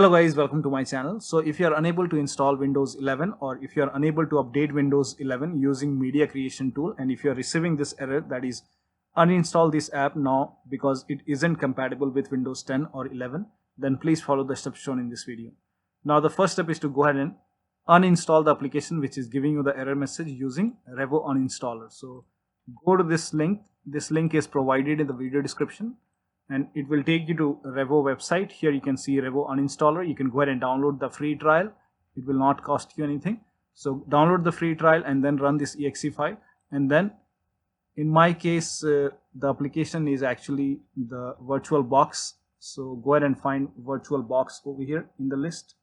Hello guys, welcome to my channel. So if you are unable to install Windows 11 or if you are unable to update Windows 11 using media creation tool, and if you are receiving this error, that is uninstall this app now because it isn't compatible with Windows 10 or 11, then please follow the steps shown in this video. Now the first step is to go ahead and uninstall the application which is giving you the error message using Revo uninstaller. So go to this link. This link is provided in the video description, and it will take you to Revo website. Here you can see Revo uninstaller. You can go ahead and download the free trial. It will not cost you anything. So download the free trial and then run this exe file. And then in my case, the application is actually the VirtualBox. So go ahead and find VirtualBox over here in the list.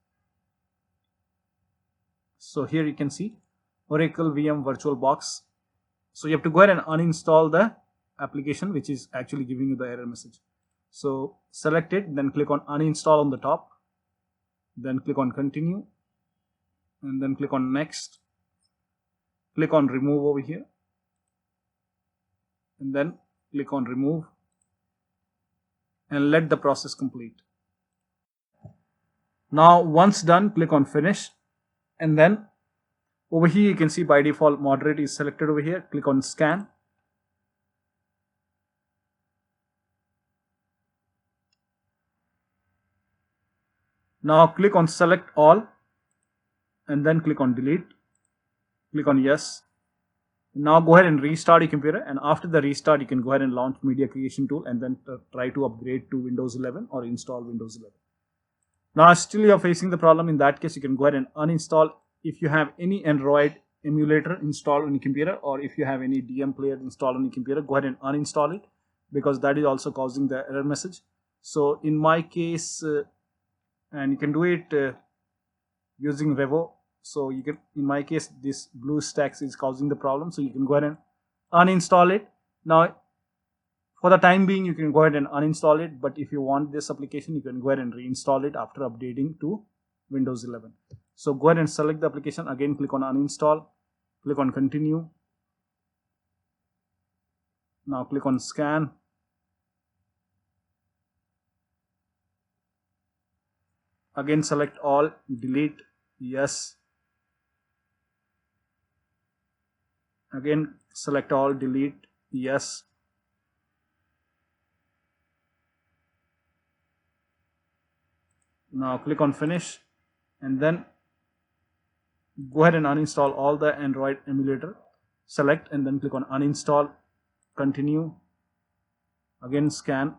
So here you can see Oracle VM VirtualBox. So you have to go ahead and uninstall the application which is actually giving you the error message. So select it, then click on uninstall on the top, then click on continue, and then click on next. Click on remove over here, and then click on remove, and let the process complete. Now once done, click on finish, and then over here you can see by default moderate is selected over here. Click on scan. Now click on select all and then click on delete. Click on yes. Now go ahead and restart your computer, and after the restart you can go ahead and launch media creation tool and then try to upgrade to Windows 11 or install Windows 11. Now still you are facing the problem. In that case you can go ahead and uninstall. If you have any Android emulator installed on your computer, or if you have any DM player installed on your computer, go ahead and uninstall it because that is also causing the error message. So in my case, and you can do it using Revo. So you can, in my case, this BlueStacks is causing the problem, so you can go ahead and uninstall it. Now for the time being you can go ahead and uninstall it, but if you want this application you can go ahead and reinstall it after updating to Windows 11. So go ahead and select the application, again click on uninstall, click on continue, now click on scan, again select all, delete, yes, again select all, delete, yes, now click on finish, and then go ahead and uninstall all the Android emulator. Select and then click on uninstall, continue, again scan,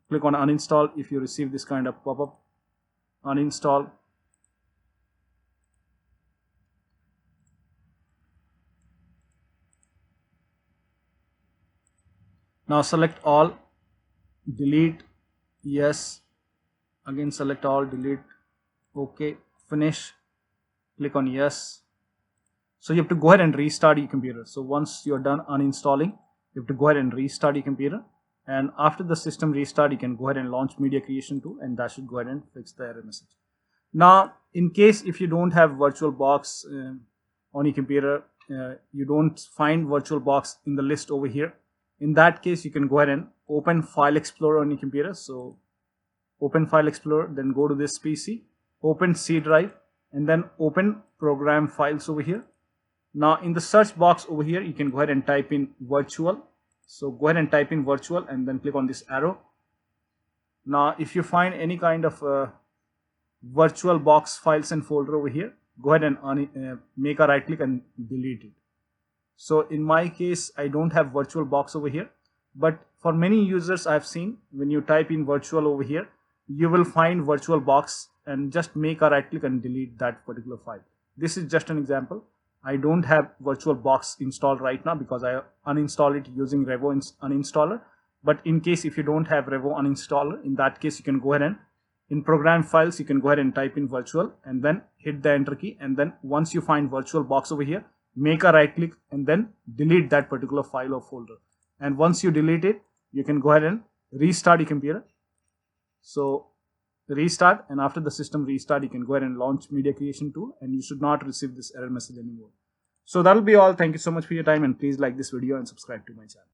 click on uninstall if you receive this kind of pop-up, uninstall, now select all, delete, yes, again select all, delete, okay, finish, click on yes. So you have to go ahead and restart your computer. So once you're done uninstalling, you have to go ahead and restart your computer, and after the system restart you can go ahead and launch media creation tool, and that should go ahead and fix the error message. Now in case if you don't have VirtualBox on your computer, you don't find VirtualBox in the list over here, in that case you can go ahead and open File Explorer on your computer. So open File Explorer, then go to this PC, open C drive, and then open program files over here. Now in the search box over here you can go ahead and type in virtual. So go ahead and type in virtual and then click on this arrow. Now if you find any kind of VirtualBox files and folder over here, go ahead and make a right click and delete it. So in my case I don't have VirtualBox over here, but for many users I've seen when you type in virtual over here you will find VirtualBox, and just make a right click and delete that particular file. This is just an example. I don't have VirtualBox installed right now because I uninstall it using Revo uninstaller. But in case if you don't have Revo uninstaller, in that case you can go ahead and in program files you can go ahead and type in virtual and then hit the enter key, and then once you find VirtualBox over here, make a right click and then delete that particular file or folder. And once you delete it, you can go ahead and restart your computer. So restart, and after the system restart you can go ahead and launch media creation tool, and you should not receive this error message anymore. So that'll be all. Thank you so much for your time, and please like this video and subscribe to my channel.